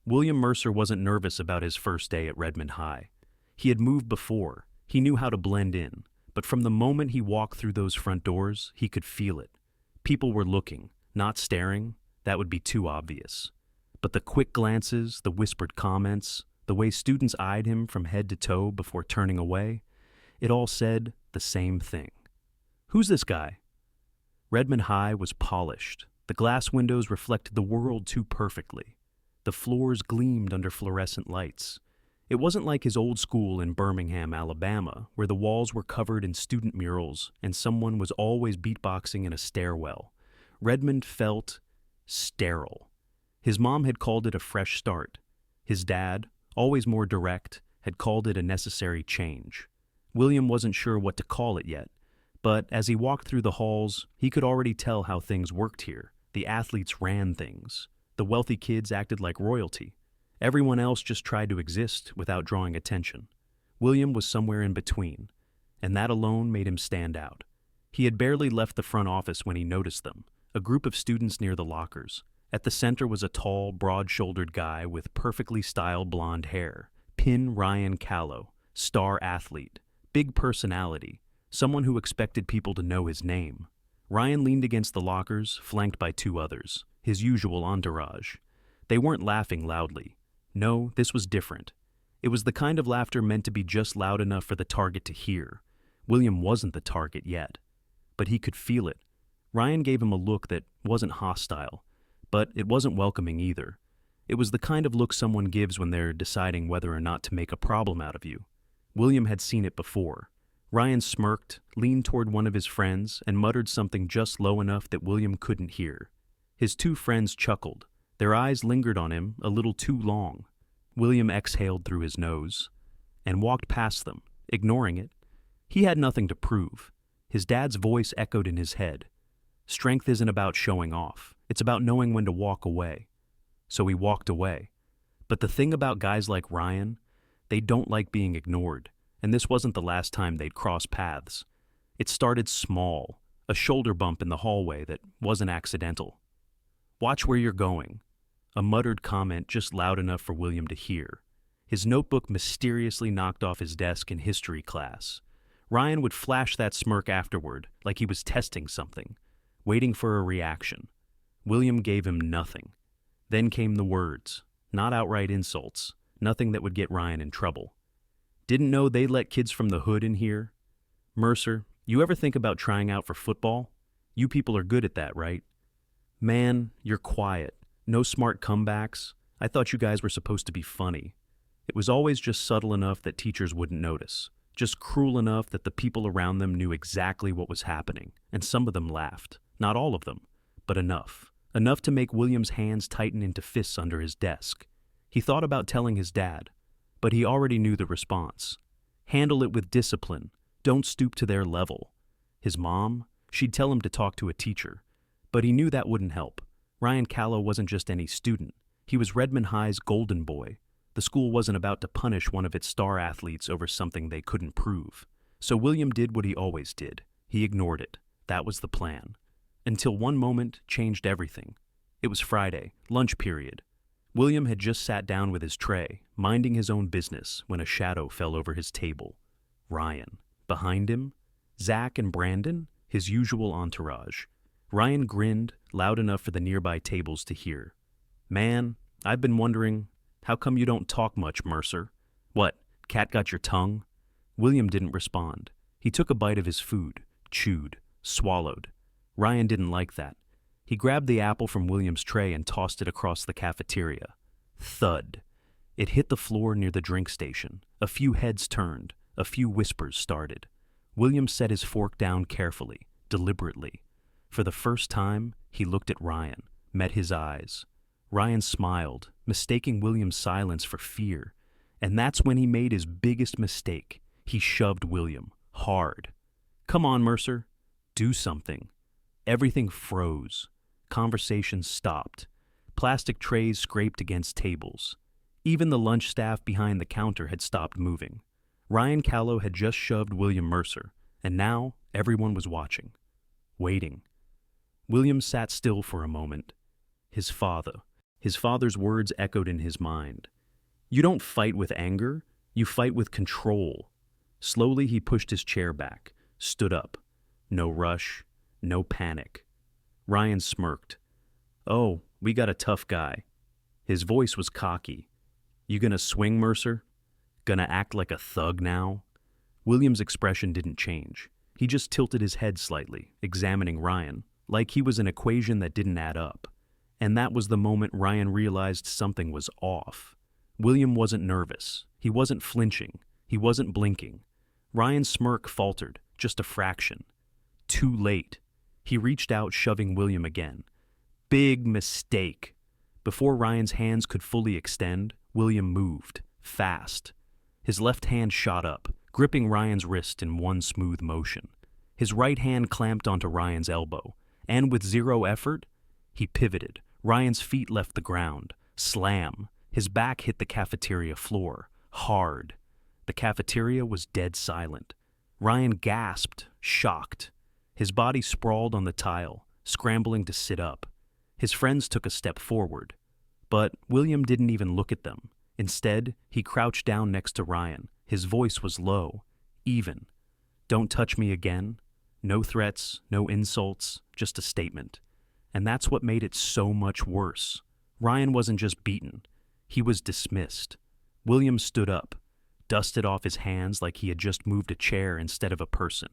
William Mercer wasn't nervous about his first day at Redmond High. He had moved before. He knew how to blend in. But from the moment he walked through those front doors, he could feel it. People were looking, not staring. That would be too obvious. But the quick glances, the whispered comments, the way students eyed him from head to toe before turning away, it all said the same thing. Who's this guy? Redmond High was polished. The glass windows reflected the world too perfectly. The floors gleamed under fluorescent lights. It wasn't like his old school in Birmingham, Alabama, where the walls were covered in student murals and someone was always beatboxing in a stairwell. Redmond felt sterile. His mom had called it a fresh start. His dad, always more direct, had called it a necessary change. William wasn't sure what to call it yet, but as he walked through the halls, he could already tell how things worked here. The athletes ran things. The wealthy kids acted like royalty. Everyone else just tried to exist without drawing attention. William was somewhere in between, and that alone made him stand out. He had barely left the front office when he noticed them, a group of students near the lockers. At the center was a tall, broad-shouldered guy with perfectly styled blonde hair, Pin Ryan Callow, star athlete, big personality, someone who expected people to know his name. Ryan leaned against the lockers, flanked by two others, his usual entourage. They weren't laughing loudly. No, this was different. It was the kind of laughter meant to be just loud enough for the target to hear. William wasn't the target yet, but he could feel it. Ryan gave him a look that wasn't hostile, but it wasn't welcoming either. It was the kind of look someone gives when they're deciding whether or not to make a problem out of you. William had seen it before. Ryan smirked, leaned toward one of his friends, and muttered something just low enough that William couldn't hear. His two friends chuckled. Their eyes lingered on him a little too long. William exhaled through his nose and walked past them, ignoring it. He had nothing to prove. His dad's voice echoed in his head. Strength isn't about showing off. It's about knowing when to walk away. So he walked away. But the thing about guys like Ryan, they don't like being ignored. And this wasn't the last time they'd cross paths. It started small, a shoulder bump in the hallway that wasn't accidental. Watch where you're going. A muttered comment just loud enough for William to hear. His notebook mysteriously knocked off his desk in history class. Ryan would flash that smirk afterward, like he was testing something, waiting for a reaction. William gave him nothing. Then came the words, not outright insults, nothing that would get Ryan in trouble. Didn't know they let kids from the hood in here? Mercer, you ever think about trying out for football? You people are good at that, right? Man, you're quiet. No smart comebacks. I thought you guys were supposed to be funny. It was always just subtle enough that teachers wouldn't notice. Just cruel enough that the people around them knew exactly what was happening. And some of them laughed. Not all of them, but enough. Enough to make William's hands tighten into fists under his desk. He thought about telling his dad, but he already knew the response. Handle it with discipline. Don't stoop to their level. His mom, she'd tell him to talk to a teacher. But he knew that wouldn't help. Ryan Callow wasn't just any student. He was Redmond High's golden boy. The school wasn't about to punish one of its star athletes over something they couldn't prove. So William did what he always did. He ignored it. That was the plan. Until one moment changed everything. It was Friday, lunch period. William had just sat down with his tray, minding his own business, when a shadow fell over his table. Ryan. Behind him, Zach and Brandon, his usual entourage. Ryan grinned, loud enough for the nearby tables to hear. Man, I've been wondering, how come you don't talk much, Mercer? What, cat got your tongue? William didn't respond. He took a bite of his food, chewed, swallowed. Ryan didn't like that. He grabbed the apple from William's tray and tossed it across the cafeteria. Thud. It hit the floor near the drink station. A few heads turned. A few whispers started. William set his fork down carefully, deliberately. For the first time, he looked at Ryan, met his eyes. Ryan smiled, mistaking William's silence for fear. And that's when he made his biggest mistake. He shoved William, hard. Come on, Mercer. Do something. Everything froze. Conversation stopped. Plastic trays scraped against tables. Even the lunch staff behind the counter had stopped moving. Ryan Callow had just shoved William Mercer, and now everyone was watching. Waiting. William sat still for a moment. His father, His father's words echoed in his mind. You don't fight with anger, you fight with control. Slowly he pushed his chair back, stood up. No rush, no panic. Ryan smirked. Oh, we got a tough guy. His voice was cocky. You gonna swing, Mercer? Gonna act like a thug now? William's expression didn't change. He just tilted his head slightly, examining Ryan, like he was an equation that didn't add up. And that was the moment Ryan realized something was off. William wasn't nervous. He wasn't flinching. He wasn't blinking. Ryan's smirk faltered, just a fraction. Too late. He reached out, shoving William again. Big mistake. Before Ryan's hands could fully extend, William moved, fast. His left hand shot up, gripping Ryan's wrist in one smooth motion. His right hand clamped onto Ryan's elbow, and with zero effort, he pivoted. Ryan's feet left the ground. Slam. His back hit the cafeteria floor. Hard. The cafeteria was dead silent. Ryan gasped, shocked. His body sprawled on the tile, scrambling to sit up. His friends took a step forward. But William didn't even look at them. Instead, he crouched down next to Ryan. His voice was low, even. Don't touch me again. No threats, no insults, just a statement. And that's what made it so much worse. Ryan wasn't just beaten. He was dismissed. William stood up, dusted off his hands like he had just moved a chair instead of a person,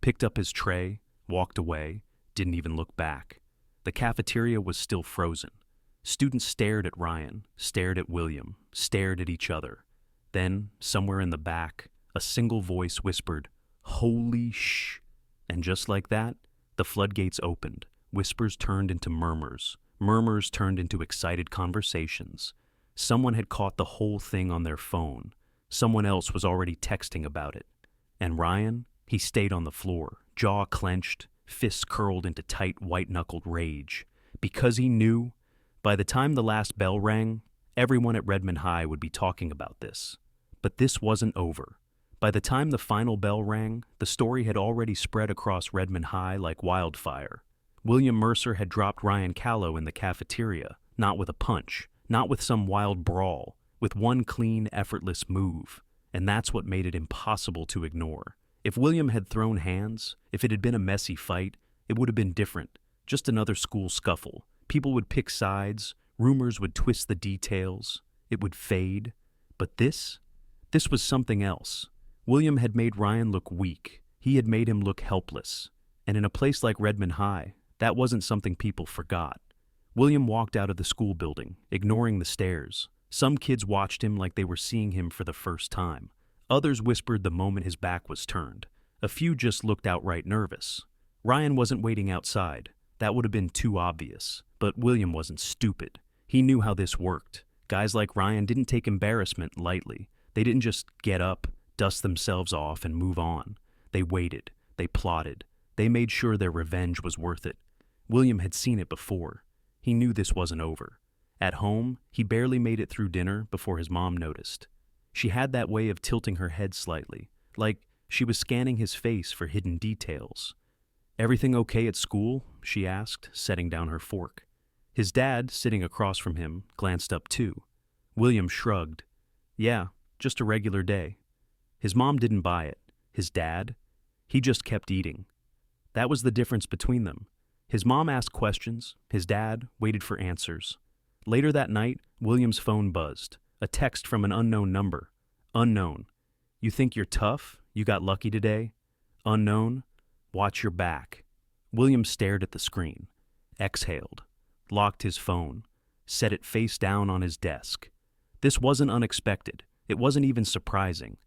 picked up his tray, walked away, didn't even look back. The cafeteria was still frozen. Students stared at Ryan, stared at William, stared at each other. Then, somewhere in the back, a single voice whispered, "Holy sh!" And just like that, the floodgates opened. Whispers turned into murmurs. Murmurs turned into excited conversations. Someone had caught the whole thing on their phone. Someone else was already texting about it. And Ryan, he stayed on the floor, jaw clenched, fists curled into tight, white-knuckled rage. Because he knew, by the time the last bell rang, everyone at Redmond High would be talking about this. But this wasn't over. By the time the final bell rang, the story had already spread across Redmond High like wildfire. William Mercer had dropped Ryan Callow in the cafeteria, not with a punch, not with some wild brawl, with one clean, effortless move. And that's what made it impossible to ignore. If William had thrown hands, if it had been a messy fight, it would have been different. Just another school scuffle. People would pick sides, rumors would twist the details, it would fade. But this was something else. William had made Ryan look weak. He had made him look helpless. And in a place like Redmond High, that wasn't something people forgot. William walked out of the school building, ignoring the stares. Some kids watched him like they were seeing him for the first time. Others whispered the moment his back was turned. A few just looked outright nervous. Ryan wasn't waiting outside. That would have been too obvious. But William wasn't stupid. He knew how this worked. Guys like Ryan didn't take embarrassment lightly. They didn't just get up, dust themselves off, and move on. They waited. They plotted. They made sure their revenge was worth it. William had seen it before. He knew this wasn't over. At home, he barely made it through dinner before his mom noticed. She had that way of tilting her head slightly, like she was scanning his face for hidden details. "Everything okay at school?" she asked, setting down her fork. His dad, sitting across from him, glanced up too. William shrugged. "Yeah, just a regular day." His mom didn't buy it. His dad? He just kept eating. That was the difference between them. His mom asked questions. His dad waited for answers. Later that night, William's phone buzzed. A text from an unknown number. Unknown. "You think you're tough? You got lucky today?" Unknown. "Watch your back." William stared at the screen. Exhaled. Locked his phone. Set it face down on his desk. This wasn't unexpected. It wasn't even surprising.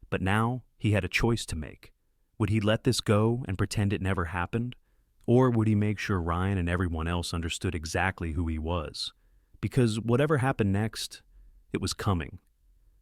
But now, he had a choice to make. Would he let this go and pretend it never happened? Or would he make sure Ryan and everyone else understood exactly who he was? Because whatever happened next, it was coming.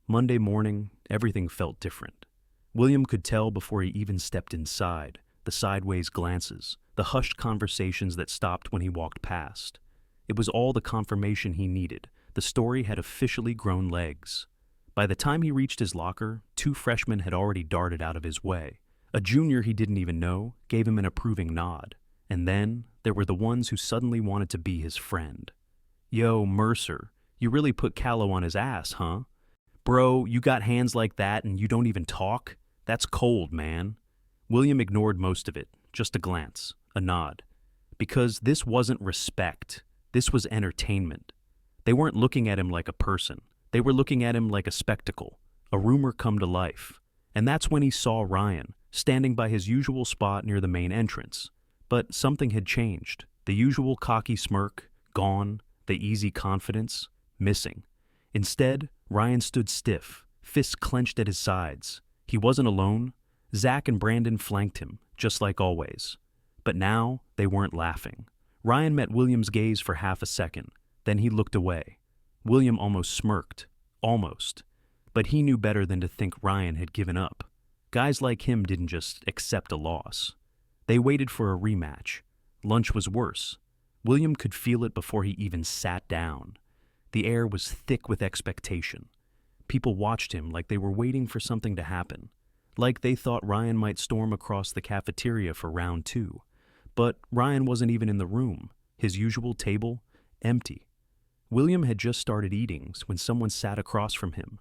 Monday morning, everything felt different. William could tell before he even stepped inside, the sideways glances, the hushed conversations that stopped when he walked past. It was all the confirmation he needed. The story had officially grown legs. By the time he reached his locker, 2 freshmen had already darted out of his way. A junior he didn't even know gave him an approving nod. And then there were the ones who suddenly wanted to be his friend. Yo, Mercer, you really put Callow on his ass, huh? Bro, you got hands like that and you don't even talk? That's cold, man. William ignored most of it, just a glance, a nod. Because this wasn't respect, this was entertainment. They weren't looking at him like a person, they were looking at him like a spectacle, a rumor come to life. And that's when he saw Ryan, standing by his usual spot near the main entrance. But something had changed. The usual cocky smirk, gone, the easy confidence, missing. Instead, Ryan stood stiff, fists clenched at his sides. He wasn't alone. Zach and Brandon flanked him, just like always. But now, they weren't laughing. Ryan met William's gaze for half a second, then he looked away. William almost smirked. Almost. But he knew better than to think Ryan had given up. Guys like him didn't just accept a loss. They waited for a rematch. Lunch was worse. William could feel it before he even sat down. The air was thick with expectation. People watched him like they were waiting for something to happen, like they thought Ryan might storm across the cafeteria for round 2. But Ryan wasn't even in the room. His usual table, empty. William had just started eating when someone sat across from him.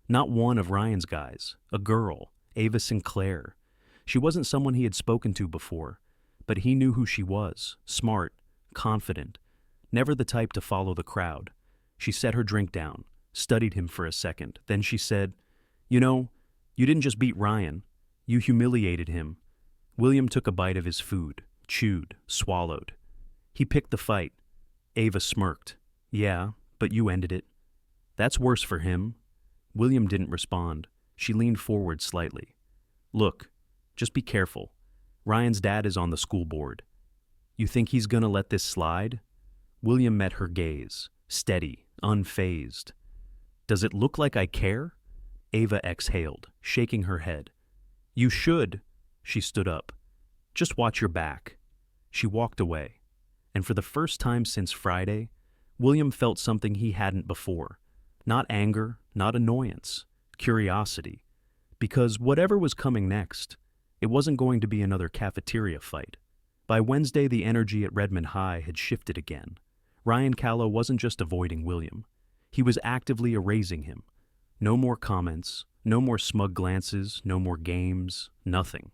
Not one of Ryan's guys, a girl, Ava Sinclair. She wasn't someone he had spoken to before, but he knew who she was, smart, confident, never the type to follow the crowd. She set her drink down, studied him for a second, then she said, "You know, you didn't just beat Ryan, you humiliated him." William took a bite of his food, chewed, swallowed. He picked the fight. Ava smirked. "Yeah, but you ended it." "That's worse for him." William didn't respond. She leaned forward slightly. "Look, just be careful. Ryan's dad is on the school board. You think he's gonna let this slide?" William met her gaze, steady, unfazed. "Does it look like I care?" Ava exhaled, shaking her head. "You should." She stood up. "Just watch your back." She walked away. And for the first time since Friday, William felt something he hadn't before. Not anger, not annoyance, curiosity. Because whatever was coming next, it wasn't going to be another cafeteria fight. By Wednesday, the energy at Redmond High had shifted again. Ryan Callow wasn't just avoiding William. He was actively erasing him. No more comments, no more smug glances, no more games, nothing.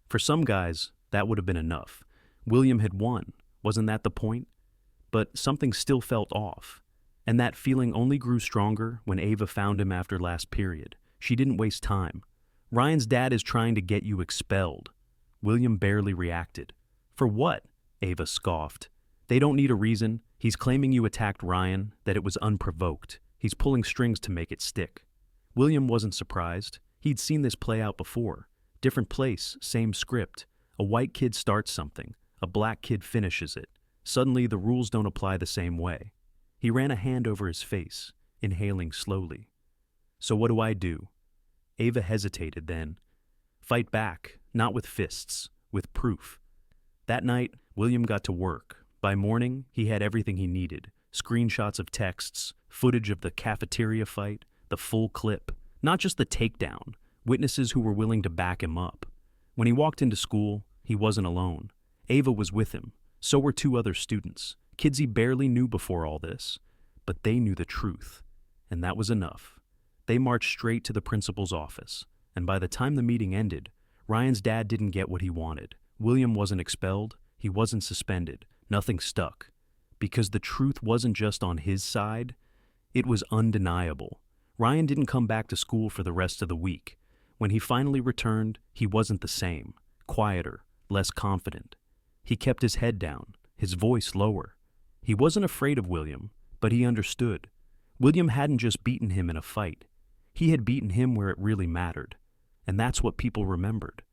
For some guys, that would have been enough. William had won. Wasn't that the point? But something still felt off. And that feeling only grew stronger when Ava found him after last period. She didn't waste time. "Ryan's dad is trying to get you expelled." William barely reacted. "For what?" Ava scoffed. "They don't need a reason. He's claiming you attacked Ryan, that it was unprovoked. He's pulling strings to make it stick." William wasn't surprised. He'd seen this play out before. Different place, same script. A white kid starts something. A black kid finishes it. Suddenly, the rules don't apply the same way. He ran a hand over his face, inhaling slowly. "So what do I do?" Ava hesitated then. "Fight back, not with fists, with proof." That night, William got to work. By morning, he had everything he needed. Screenshots of texts, footage of the cafeteria fight, the full clip. Not just the takedown, witnesses who were willing to back him up. When he walked into school, he wasn't alone. Ava was with him. So were 2 other students, kids he barely knew before all this. But they knew the truth, and that was enough. They marched straight to the principal's office, and by the time the meeting ended, Ryan's dad didn't get what he wanted. William wasn't expelled, he wasn't suspended, nothing stuck. Because the truth wasn't just on his side, it was undeniable. Ryan didn't come back to school for the rest of the week. When he finally returned, he wasn't the same, quieter, less confident. He kept his head down, his voice lower. He wasn't afraid of William, but he understood. William hadn't just beaten him in a fight. He had beaten him where it really mattered. And that's what people remembered.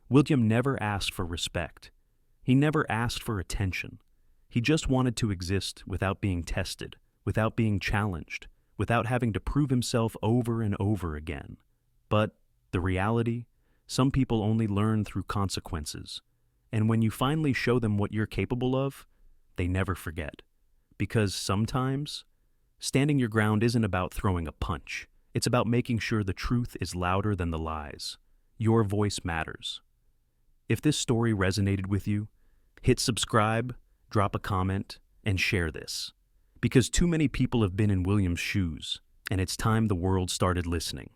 William never asked for respect. He never asked for attention. He just wanted to exist without being tested, without being challenged, without having to prove himself over and over again. But the reality, some people only learn through consequences. And when you finally show them what you're capable of, they never forget. Because sometimes, standing your ground isn't about throwing a punch. It's about making sure the truth is louder than the lies. Your voice matters. If this story resonated with you, hit subscribe, drop a comment, and share this. Because too many people have been in William's shoes, and it's time the world started listening.